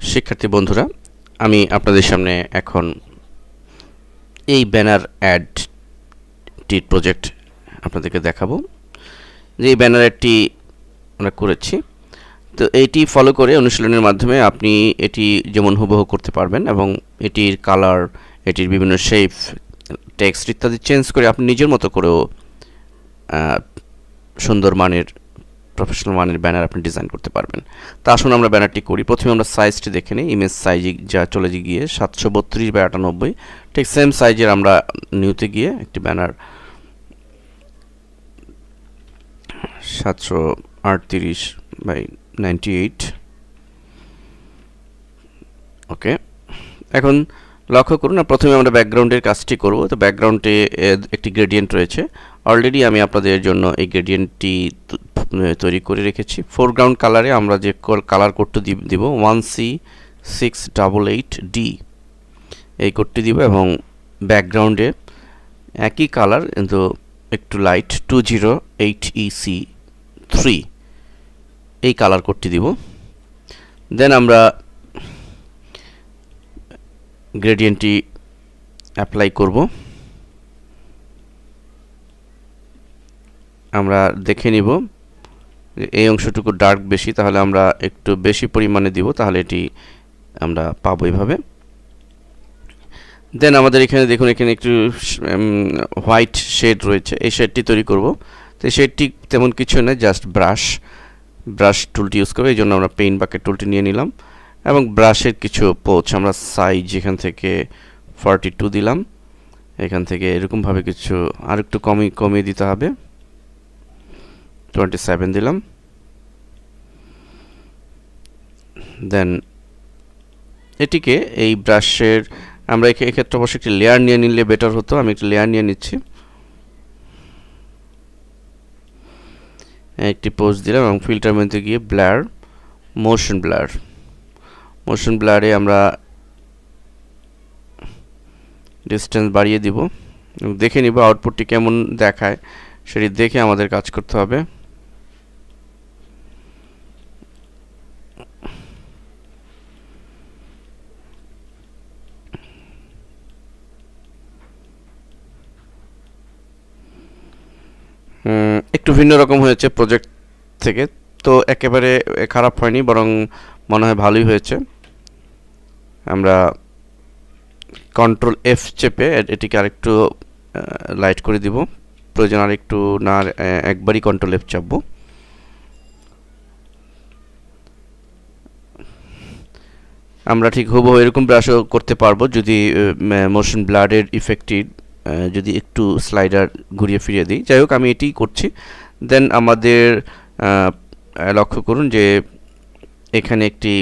শিক্ষার্থী বন্ধুরা, আমি আপনাদের সামনে এখন এই ব্যানার অ্যাডটির প্রজেক্ট আপনাদেরকে দেখাবো। যে এই ব্যানার অ্যাডটি আমরা করেছি, তো এইটি ফলো করে অনুশীলনের মাধ্যমে আপনি এটি যেমন হুবহু করতে পারবেন এবং এটির কালার, এটির বিভিন্ন শেপ, টেক্সট ইত্যাদি চেঞ্জ করে আপনি নিজের মতো করেও সুন্দর মানের, প্রফেশনাল মানের ব্যানার আপনি ডিজাইন করতে পারবেন। তা আসুন আমরা ব্যানারটি করি। প্রথমে আমরা সাইজটি দেখে নিই। ইমেজ সাইজ যা চলে গিয়ে 732/98, ঠিক সেম সাইজের আমরা নিউতে গিয়ে একটি ব্যানার 738/98। ওকে, এখন লক্ষ্য করুন, প্রথমে আমরা ব্যাকগ্রাউন্ডের কাজটি করব। তো ব্যাকগ্রাউন্ডে একটি গ্রেডিয়েন্ট রয়েছে, অলরেডি আমি আপনাদের জন্য এই গ্রেডিয়েন্টটি তৈরি করে রেখেছি। ফোরগ্রাউন্ড কালারে আমরা যে কালার কোডটি দিব 1C688D, এই কোডটি দিব এবং ব্যাকগ্রাউন্ডে একই কালার কিন্তু একটু লাইট 208EC3, এই কালার কোডটি দিব। দেন আমরা গ্রেডিয়েন্টটি অ্যাপ্লাই করব। আমরা দেখে নিব এই অংশটুকু ডার্ক বেশি, তাহলে আমরা একটু বেশি পরিমাণে দিব, তাহলে এটি আমরা পাবো এইভাবে। দেন আমাদের এখানে দেখুন, এখানে একটু হোয়াইট শেড রয়েছে, এই শেডটি তৈরি করব। তো এই শেডটি তেমন কিছু নয়, জাস্ট ব্রাশ টুলটি ইউজ করবো। এই জন্য আমরা পেইন্ট বাকেট টুলটি নিয়ে নিলাম এবং ব্রাশের কিছু পোচ আমরা সাইজ এখান থেকে 42 দিলাম, এখান থেকে এরকমভাবে কিছু আর একটু কমিয়ে দিতে হবে, 27 দিলাম। দেন এটিকে এই ব্রাশের আমরা এক্ষেত্রে অবশ্যই একটি লেয়ার নিয়ে নিলে বেটার হতো। আমি একটি লেয়ার নিয়ে নিচ্ছি, একটি পোজ দিলাম এবং ফিল্টার মেনুতে গিয়ে মোশন ব্লারে আমরা ডিসটেন্স বাড়িয়ে দিব এবং দেখে নিব আউটপুটটি কেমন দেখায়, সেটি দেখে আমাদের কাজ করতে হবে। একটু ভিন্ন রকম হয়েছে প্রজেক্ট থেকে, তো একেবারে খারাপ হয়নি, বরং মনে হয় ভালোই হয়েছে। আমরা Ctrl+F চেপে এটিকে আরেকটু লাইট করে দিব, প্রয়োজন আরেকটু না, একবারই Ctrl+F চাপবো। আমরা ঠিক হুবহু এরকম ব্রাশও করতে পারবো যদি মোশন ব্লাডের ইফেক্টটি যদি একটু স্লাইডার ঘুরিয়ে ফিরিয়ে দিই। যাই হোক, আমি এটিই করছি। দেন আমাদের লক্ষ্য করুন যে এখানে একটি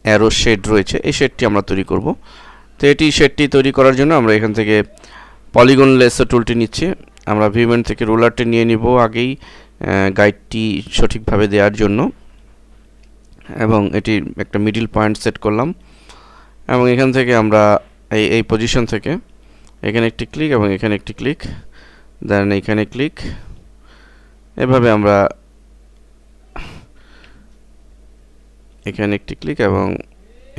অ্যারো শেড রয়েছে, এই শেডটি আমরা তৈরি করব। তো শেডটি তৈরি করার জন্য আমরা এখান থেকে পলিগন লেসো টুলটি নিচ্ছি। আমরা ভিউ মেনু থেকে রোলারটি নিয়ে নিব আগেই গাইডটি সঠিকভাবে দেওয়ার জন্য, এবং এটি একটা মিডল পয়েন্ট সেট করলাম এবং এখান থেকে আমরা এই পজিশন থেকে এখানে একটি ক্লিক এবং এখানে একটি ক্লিক, দেন এখানে ক্লিক, এভাবে আমরা এখানে একটি ক্লিক এবং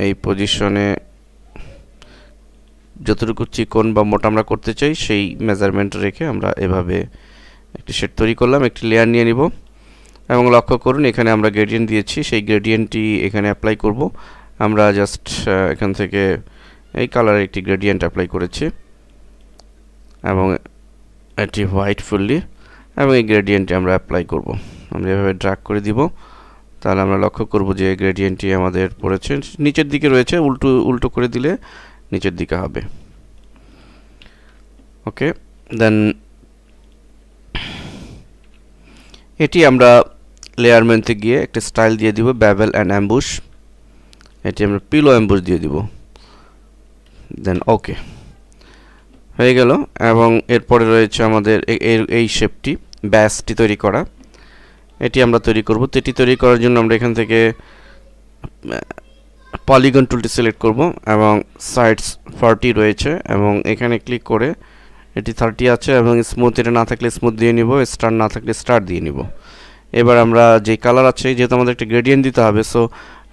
এই পজিশনে যতটুকু চিকন বা মোটা আমরা করতে চাই সেই মেজারমেন্ট রেখে আমরা এভাবে একটি শেড তৈরি করলাম। একটি লেয়ার নিয়ে নিব এবং লক্ষ্য করুন এখানে আমরা গ্রেডিয়েন্ট দিয়েছি, সেই গ্রেডিয়েন্টটি এখানে অ্যাপ্লাই করব। আমরা জাস্ট এখান থেকে এই কালারের একটি গ্রেডিয়েন্ট অ্যাপ্লাই করেছি এবং এটি হোয়াইট ফুললি, এবং এই গ্রেডিয়েন্টটি আমরা অ্যাপ্লাই করব। আমরা এভাবে ড্র্যাগ করে দিব, তাহলে আমরা লক্ষ্য করব যে গ্রেডিয়েন্টটি আমাদের পড়েছে নিচের দিকে রয়েছে, উল্টো করে দিলে নিচের দিকে হবে। ওকে, দেন এটি আমরা লেয়ার মেনুতে গিয়ে একটা স্টাইল দিয়ে দিব, বেভেল অ্যান্ড অ্যাম্বুশ, এটি আমরা পিলো অ্যাম্বুশ দিয়ে দিব। দেন ওকে হয়ে গেল। এবং এরপরে রয়েছে আমাদের এই শেপটি, ব্যাসটি তৈরি করা, এটি আমরা তৈরি করব। তো এটি তৈরি করার জন্য আমরা এখান থেকে পলিগন টুলটি সিলেক্ট করব এবং সাইডস 40 রয়েছে এবং এখানে ক্লিক করে এটি 30 আছে এবং স্মুথ, এটা না থাকলে স্মুথ দিয়ে নিব, স্টার না থাকলে স্টার দিয়ে নিব। এবার আমরা যে কালার আছে, যেহেতু আমাদের একটা গ্রেডিয়েন্ট দিতে হবে, সো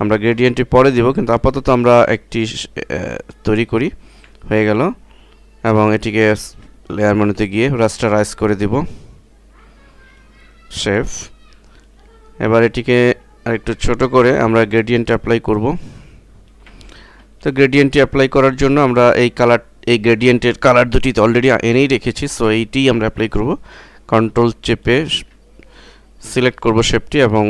আমরা গ্রেডিয়েন্টটি পরে দিব, কিন্তু আপাতত আমরা একটি তৈরি করি। হয়ে গেল, এবং এটিকে লেয়ার মেনুতে গিয়ে রাস্টারাইজ করে দিব, শেপ। এবার এটিকে আরেকটু ছোট করে আমরা গ্রেডিয়েন্ট অ্যাপ্লাই করব। তো গ্রেডিয়েন্টটি অ্যাপ্লাই করার জন্য আমরা এই গ্রেডিয়েন্টের কালার দুটি অলরেডি এনেই রেখেছি, সো এইটি আমরা অ্যাপ্লাই করব। কন্ট্রোল চেপে সিলেক্ট করব শেপটি, এবং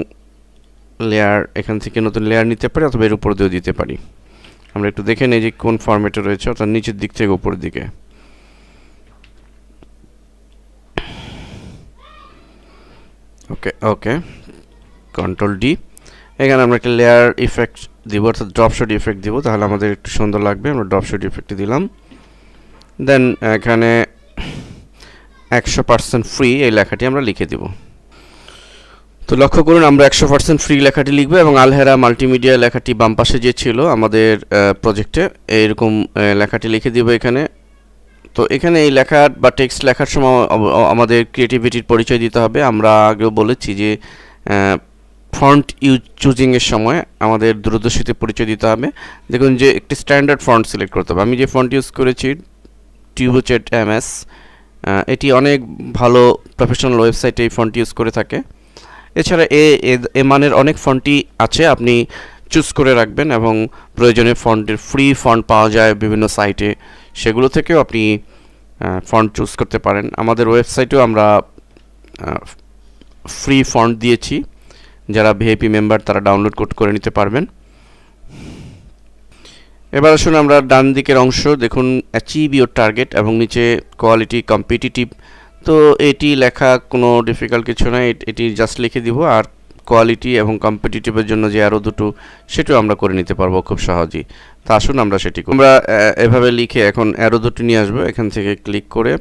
লেয়ার এখান থেকে নতুন লেয়ার নিতে পারি অথবা এর উপর দিয়েও দিতে পারি। আমরা একটু দেখে নিই যে কোন ফরম্যাটে রয়েছে, অর্থাৎ নিচের দিক থেকে উপরের দিকে। ওকে ওকে, কন্ট্রোল ডি। এখানে আমরা একটা লেয়ার ইফেক্ট দিব, অর্থাৎ ড্রপ শেড ইফেক্ট দিব, তাহলে আমাদের একটু সুন্দর লাগবে। আমরা ড্রপ শেড ইফেক্টটি দিলাম। দেন এখানে 100% ফ্রি এই লেখাটি আমরা লিখে দিব। তো লক্ষ্য করুন, আমরা 100% ফ্রি লেখাটি লিখব, এবং আলহেরা মাল্টিমিডিয়া লেখাটি বাম পাশে যে ছিল আমাদের প্রজেক্টে, এইরকম লেখাটি লিখে দিব এখানে। তো এখানে এই লেখা বা টেক্সট লেখার সময় আমাদের ক্রিয়েটিভিটির পরিচয় দিতে হবে। আমরা আগেও বলেছি যে ফন্ট চুজিংয়ের সময় আমাদের দূরদর্শীতে পরিচয় দিতে হবে। দেখুন যে একটি স্ট্যান্ডার্ড ফন্ট সিলেক্ট করতে হবে। আমি যে ফন্ট ইউজ করেছি টিউবোচেট MS, এটি অনেক ভালো প্রফেশনাল ওয়েবসাইটে এই ফন্ট ইউজ করে থাকে। এছাড়া এ মানের অনেক ফন্টই আছে, আপনি চুজ করে রাখবেন, এবং প্রয়োজনে ফন্টের ফ্রি ফন্ট পাওয়া যায় বিভিন্ন সাইটে, সেগুলো থেকেও আপনি ফন্ট চুজ করতে পারেন। আমাদের ওয়েবসাইটেও আমরা ফ্রি ফন্ট দিয়েছি, যারা ভিআইপি মেম্বার তারা ডাউনলোড করে নিতে পারবেন। এবার আসুন আমরা ডান দিকের অংশ দেখুন, অ্যাচিভ ইউর টার্গেট, এবং নিচে কোয়ালিটি কম্পিটিটিভ। তো এটি লেখা কোনো ডিফিকাল্ট কিছু নয়, এটি জাস্ট লিখে দিব। আর কোয়ালিটি এবং কম্পিটিটিভের জন্য যে আরও দুটো, সেটাও আমরা করে নিতে পারবো খুব সহজেই। তা আসুন আমরা সেটি আমরা এভাবে লিখে এখন অ্যারো দুটো নিয়ে আসবো। এখান থেকে ক্লিক করে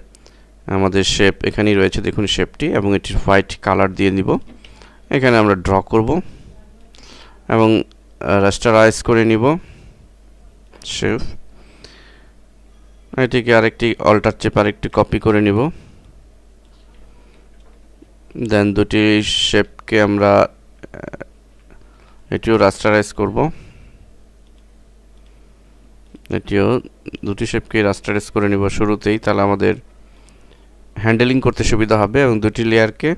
আমাদের শেপ এখানেই রয়েছে, দেখুন শেপটি, এবং এটির হোয়াইট কালার দিয়ে নিব। এখানে আমরা ড্র করব এবং রাস্টারাইজ করে নিব শেপ। এটিকে আরেকটি অল্টার চেপে আরেকটি কপি করে নিব। দেন দুটি শেপকে আমরা এটিও রাস্টারাইজ করব। এটিও দুটি শেপকে রাস্টারাইজ করে নিব শুরুতেই, তাহলে আমাদের হ্যান্ডেলিং করতে সুবিধা হবে। এবং দুটি লেয়ারকে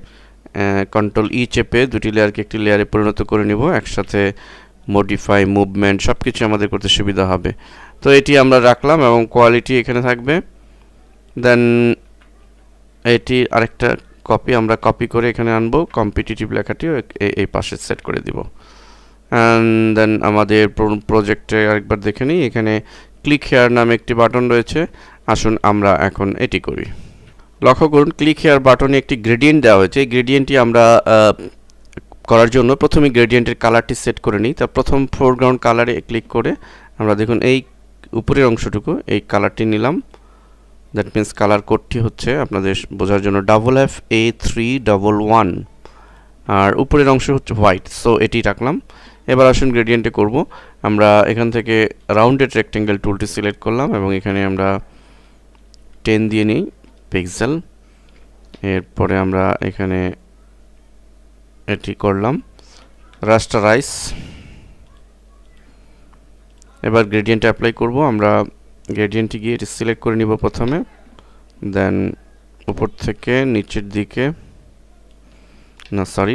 কন্ট্রোল ই চেপে দুটি লেয়ারকে একটি লেয়ারে পরিণত করে নিব, একসাথে মডিফাই মুভমেন্ট সব কিছু আমাদের করতে সুবিধা হবে। তো এটি আমরা রাখলাম, এবং কোয়ালিটি এখানে থাকবে। দেন এটি আরেকটা কপি আমরা কপি করে এখানে আনবো, কম্পিটিটিভ লেখাটিও এই পাশে সেট করে দিব। অ্যান্ড দেন আমাদের প্রজেক্টে আরেকবার দেখে নিই, এখানে ক্লিক হেয়ার নামে একটি বাটন রয়েছে। আসুন আমরা এখন এটি করি। লক্ষ্য করুন, ক্লিক হেয়ার বাটনে একটি গ্রেডিয়েন্ট দেওয়া হয়েছে। এই গ্রেডিয়েন্টটি আমরা করার জন্য প্রথমে গ্রেডিয়েন্টের কালারটি সেট করে নিই। তা প্রথম ফোরগ্রাউন্ড কালারে ক্লিক করে আমরা দেখুন এই উপরের অংশটুকু এই কালারটি নিলাম। দ্যাট মিন্স কালার কোডটি হচ্ছে আপনাদের বোঝার জন্য FFA311, আর উপরের অংশ হচ্ছে হোয়াইট, সো এটি রাখলাম। এবার আসুন গ্রেডিয়েন্টে করব। আমরা এখান থেকে রাউন্ডেড রেক্টেঙ্গেল টুলটি সিলেক্ট করলাম, এবং এখানে আমরা 10 দিয়ে নিই পিক্সেল। এরপরে আমরা এখানে এটি করলাম রাস্টারাইজ। এবার গ্রেডিয়েন্টে অ্যাপ্লাই করব। আমরা গ্রেডিয়েন্টে গিয়ে এটি সিলেক্ট করে নিব প্রথমে, দেন উপর থেকে নিচের দিকে,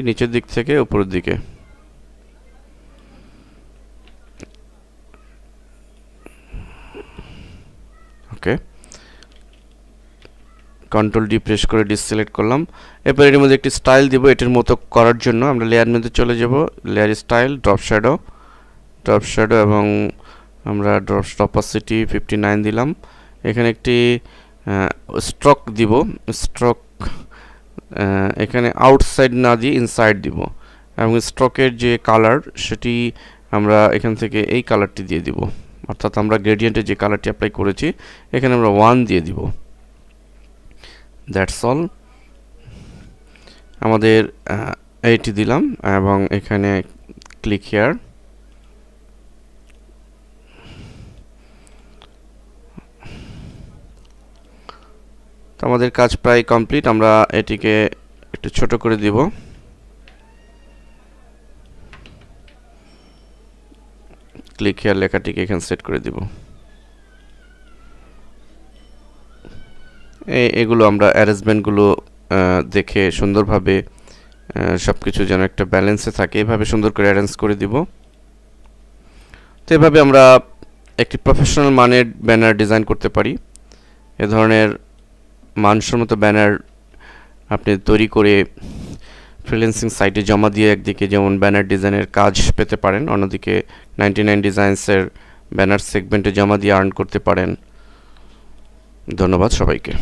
নিচের দিক থেকে উপরের দিকে। ওকে, কন্ট্রোল ডি প্রেস করে ডিসিলেক্ট করলাম। এরপর এর মধ্যে একটি স্টাইল দিব। এটির মতো করার জন্য আমরা লেয়ার মধ্যে চলে যাব, লেয়ার স্টাইল, ড্রপ শ্যাডো, এবং আমরা ড্রপ অপাসিটি 59 দিলাম। এখানে একটি স্ট্রোক দিব। স্ট্রোক এখানে আউটসাইড না দিয়ে ইনসাইড দিব, এবং স্ট্রোকের যে কালার সেটি আমরা এখান থেকে এই কালারটি দিয়ে দিব, অর্থাৎ আমরা গ্রেডিয়েন্টে যে কালারটি অ্যাপ্লাই করেছি এখানে আমরা 1 দিয়ে দিব। That's all. আমাদের এইটি দিলাম, এবং এখানে ক্লিক হিয়ার। তো আমাদের কাজ প্রায় কমপ্লিট। আমরা এটিকে একটু ছোট করে দিব। ক্লিক হেয়ার লেখাটিকে এখানে সেট করে দিব। এগুলো আমরা অ্যারেঞ্জমেন্টগুলো দেখে সুন্দরভাবে সব কিছু যেন একটা ব্যালেন্সে থাকে এভাবে সুন্দর করে অ্যারেঞ্জ করে দিব। তো এভাবে আমরা একটি প্রফেশনাল মানের ব্যানার ডিজাইন করতে পারি। এ ধরনের মানসম্মত ব্যানার আপনি তৈরি করে ফ্রিল্যান্সিং সাইটে জমা দিয়ে একদিকে যেমন ব্যানার ডিজাইনের কাজ পেতে পারেন, অন্যদিকে 99 ডিজাইনসের ব্যানার সেগমেন্টে জমা দিয়ে আর্ন করতে পারেন। ধন্যবাদ সবাইকে।